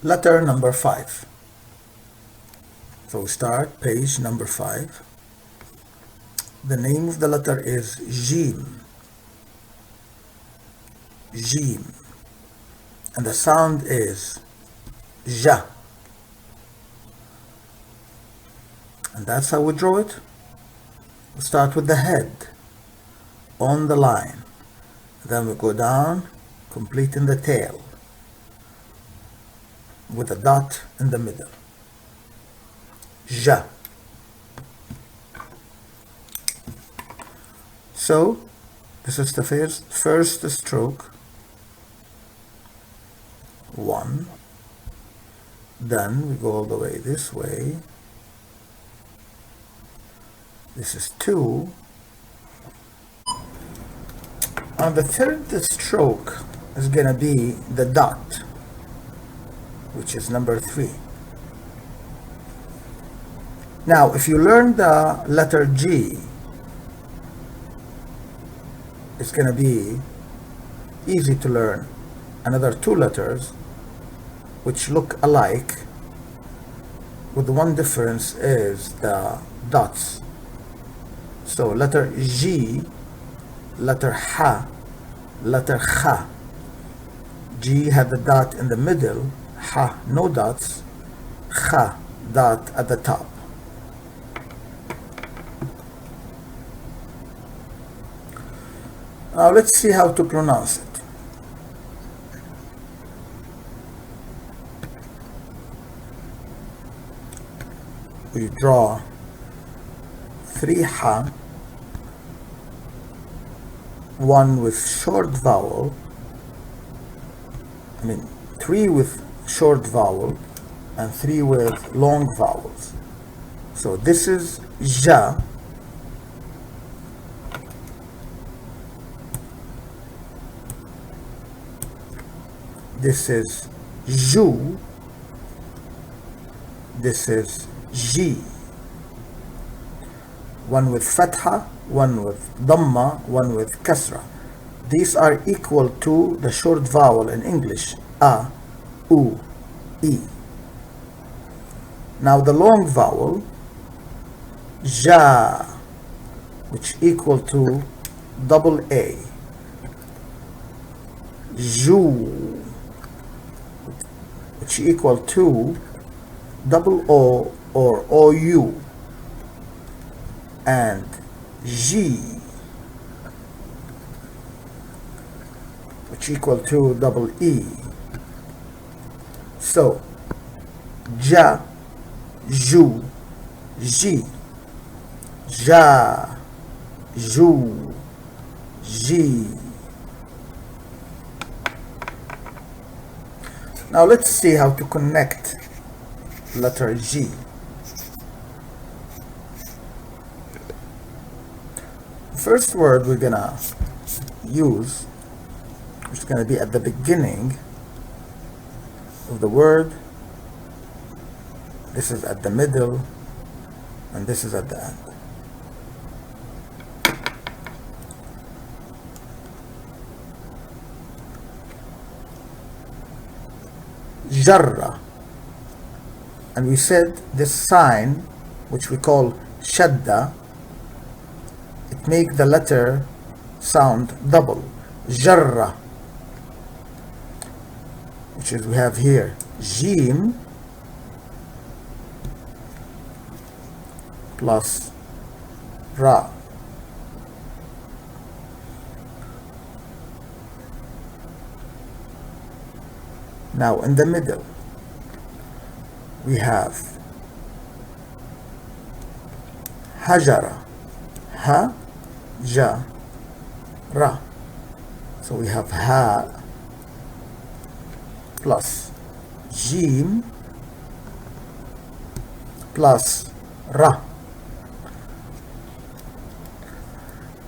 Letter number 5. So we start page number 5. The name of the letter is Jeem. Jeem. And the sound is Ja. And that's how we draw it. We start with the head on the line. Then we go down, completing the tail with a dot in the middle. Ja. So this is the first stroke. 1. Then we go all the way this way. This is 2. And the third stroke is going to be the dot, which is number 3. Now, if you learn the letter G, it's going to be easy to learn another 2 letters which look alike, with one difference is the dots. So letter G, letter Ha, letter Kha. G had the dot in the middle, Ha no dots, Kha dot at the top. Now let's see how to pronounce it. We draw 3 Ha, 1 with short vowel, 3 with short vowel and 3 with long vowels. So this is Ja, this is Ju, this is Ji. 1 with Fatha, 1 with Dhamma, 1 with Kasra. These are equal to the short vowel in English, A, U, E. Now the long vowel, Ja, which equal to double A. Ju, which equal to double O or OU. And G, which equal to double E. So Ja, Ju, Ji, Ja, Ju, Ji. Now let's see how to connect letter G. First word we're gonna use, which is gonna be at the beginning of the word. This is at the middle, and this is at the end. Jarra. And we said this sign, which we call shadda, it makes the letter sound double. Jarra, which is we have here Jeem plus Ra. Now in the middle we have Hajara, Ha, Ja, Ra. So we have Ha plus Jeem plus Ra.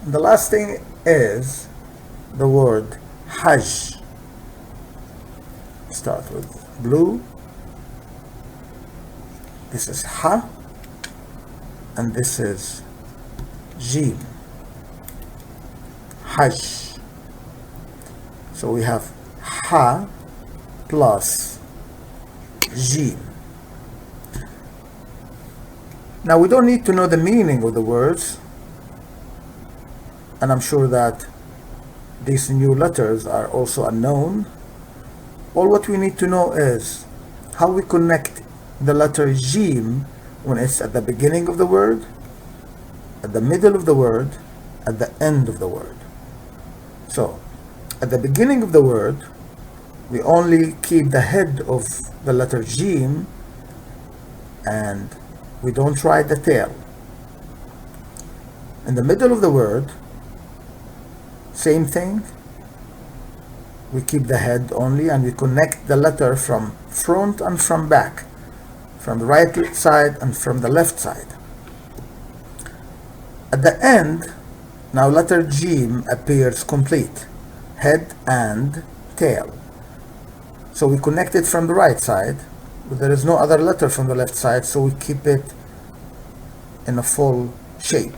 And the last thing is the word Hajj. Start with blue. This is Ha, and this is Jeem. Hajj. So we have Ha plus Jeem. Now we don't need to know the meaning of the words, and I'm sure that these new letters are also unknown. All what we need to know is how we connect the letter Jeem when it's at the beginning of the word, at the middle of the word, at the end of the word. So, at the beginning of the word, we only keep the head of the letter Jeem and we don't write the tail. In the middle of the word, same thing. We keep the head only and we connect the letter from front and from back, from the right side and from the left side. At the end, now letter Jeem appears complete, head and tail. So we connect it from the right side, but there is no other letter from the left side, so we keep it in a full shape.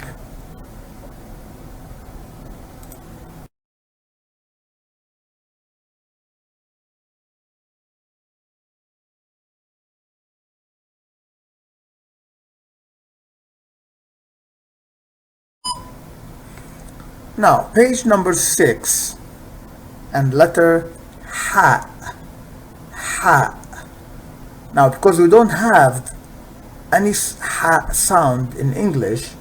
Now, page number 6 and letter Ha. Ha. Now, because we don't have any ha sound in English,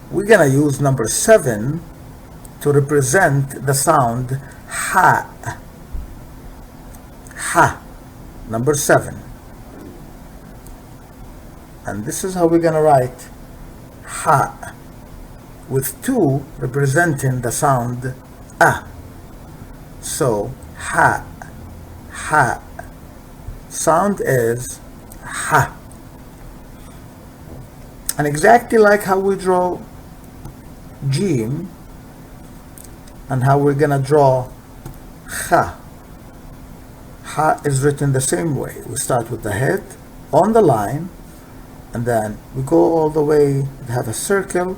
we're gonna use number 7 to represent the sound ha. Ha. Number 7. And this is how we're gonna write ha, with 2 representing the sound a. So ha, ha. Sound is ha. And exactly like how we draw Jeem and how we're gonna draw Ha. Ha is written the same way. We start with the head on the line and then we go all the way to have a circle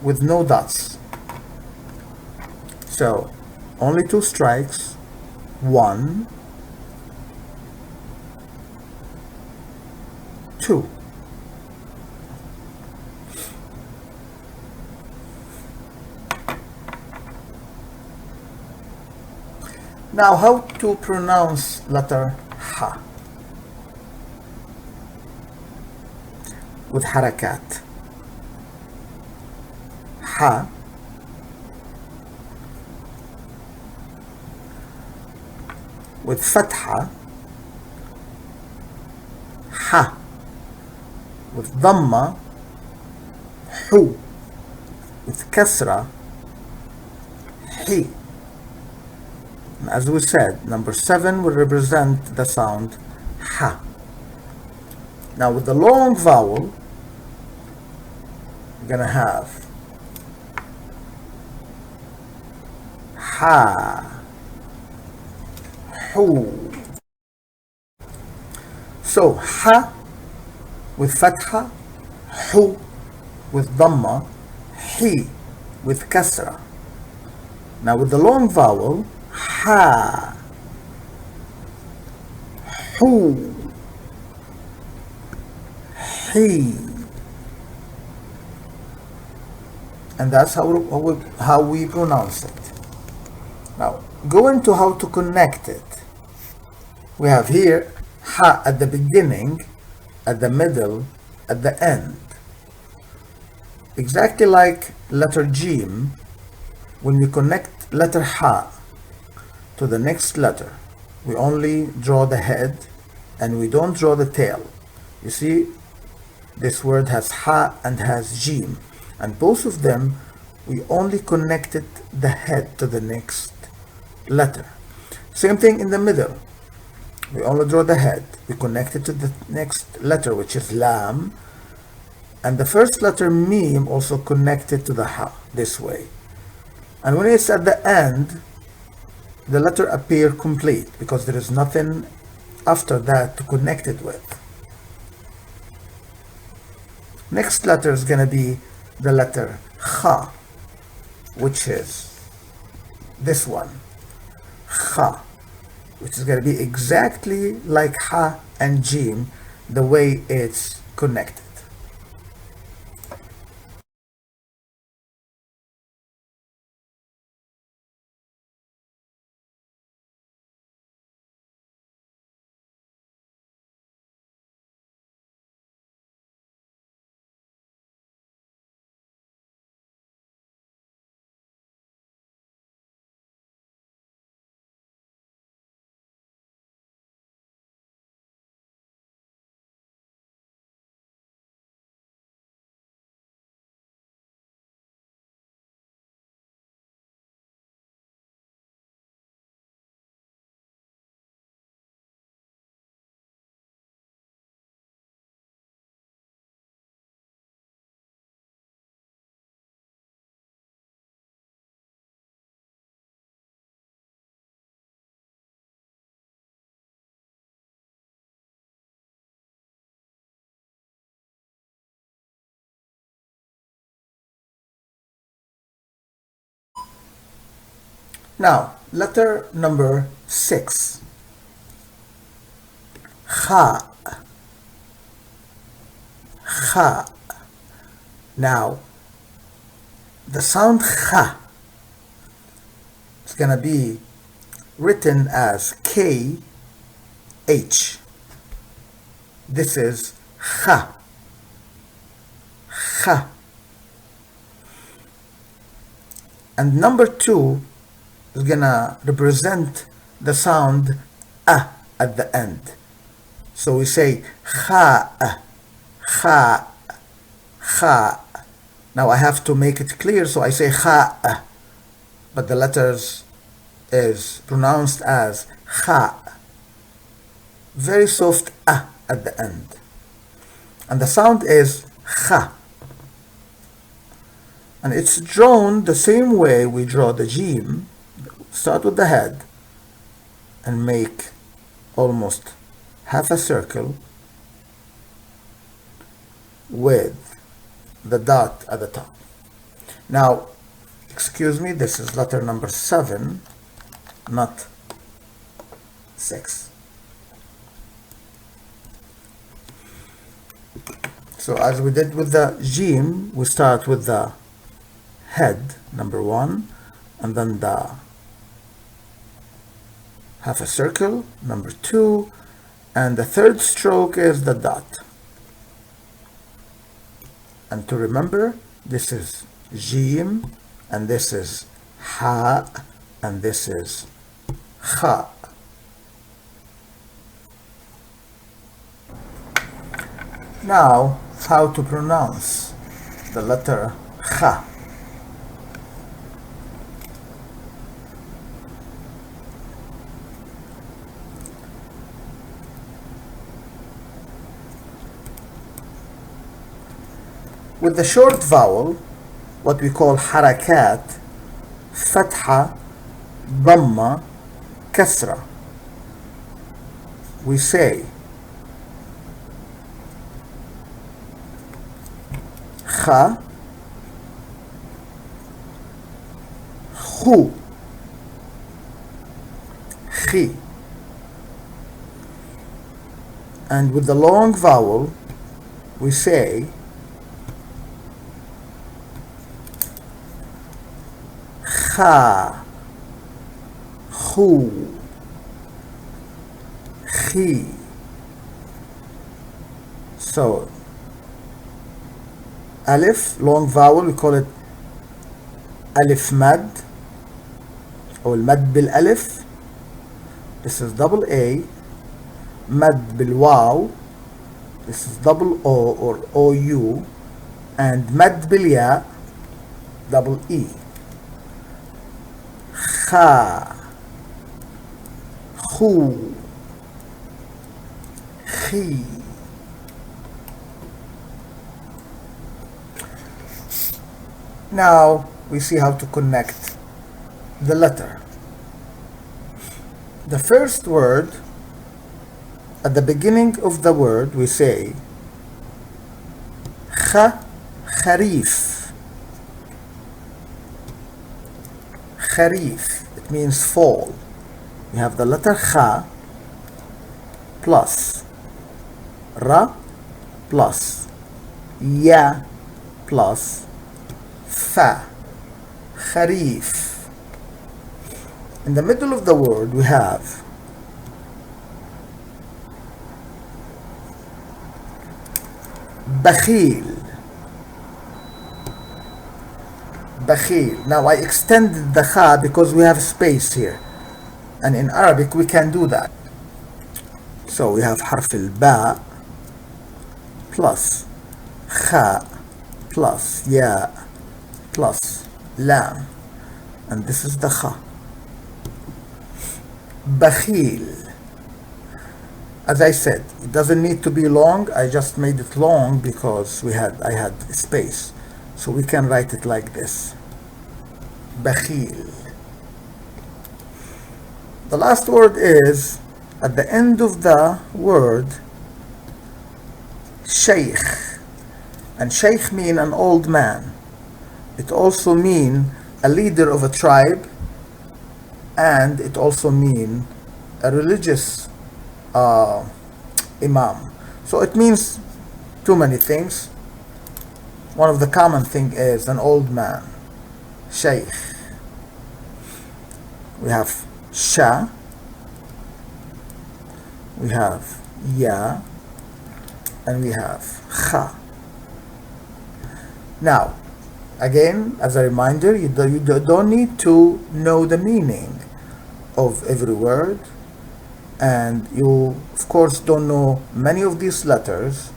with no dots. So only 2 strikes. 1, 2. Now, how to pronounce letter Ha with harakat? Ha with fatha, ha with dhamma, hu with kasra, hi. And as we said, number 7 will represent the sound ha. Now with the long vowel, we're gonna have ha, hu. So ha with fatha, hu with dhamma, hi with kasra. Now with the long vowel, ha, hu, hi. And that's how we pronounce it. Now, go into how to connect it. We have here ha at the beginning, at the middle, at the end. Exactly like letter Jeem, when we connect letter ha to the next letter, we only draw the head and we don't draw the tail. You see, this word has ha and has Jeem, and both of them we only connected the head to the next letter. Same thing in the middle. We only draw the head, we connect it to the next letter, which is lam, and the first letter mim also connected to the ha, this way. And when it's at the end, the letter appear complete because there is nothing after that to connect it with. Next letter is going to be the letter kha, which is this one, kha. which is going to be exactly like Ha and Jeem, the way it's connected. Now, letter number 6. Khaa. Khaa. Now, the sound Kha is going to be written as KH. This is Kha. Kha. And number 2 is gonna represent the sound at the end. So we say Khaa, Khaa, Khaa. Now I have to make it clear, so I say Khaa, but the letters is pronounced as Khaa. Very soft at the end. And the sound is Kha. And it's drawn the same way we draw the Jeem. Start with the head and make almost half a circle with the dot at the top. Now, excuse me, this is letter number 7, not 6. So as we did with the Jeem, we start with the head, number 1, and then the half a circle, number 2, and the third stroke is the dot. And to remember, this is Jeem, and this is Ha, and this is Kha. Now, how to pronounce the letter Kha. With the short vowel, what we call harakat, fatha, dhamma, kasra, we say kha, khu, khi. And with the long vowel, we say kha, khu, khi. So, alif, long vowel, we call it alif mad, or mad bil alif. This is double A. Mad bil waw. This is double O or OU. And mad bil ya, double E. Kha, khu, khi. Now we see how to connect the letter. The first word, at the beginning of the word, we say kha, kharif. Kharif, it means fall. We have the letter Kha plus Ra plus Ya plus Fa. Kharif. In the middle of the word we have Bakhil. Bakhil. Now I extended the Kha because we have space here, and in Arabic we can do that. So we have حرف الباء plus Kha plus Ya plus Lam, and this is the Kha. Bakhil. As I said, it doesn't need to be long. I just made it long because I had space. So we can write it like this. Bakhil. The last word is, at the end of the word, Shaykh. And Shaykh mean an old man. It also mean a leader of a tribe, and it also mean a religious imam. So it means too many things. One of the common thing is an old man, Shaykh. We have Sha, we have Ya, and we have Kha. Now, again, as a reminder, you don't need to know the meaning of every word, and you of course don't know many of these letters.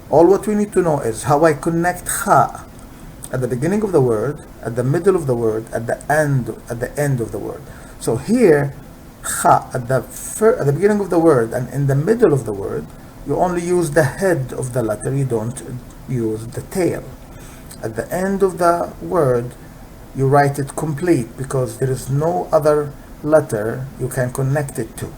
All what we need to know is how I connect Kha at the beginning of the word, at the middle of the word, at the end of the word. So here, Kha at the beginning of the word and in the middle of the word, you only use the head of the letter, you don't use the tail. At the end of the word, you write it complete because there is no other letter you can connect it to.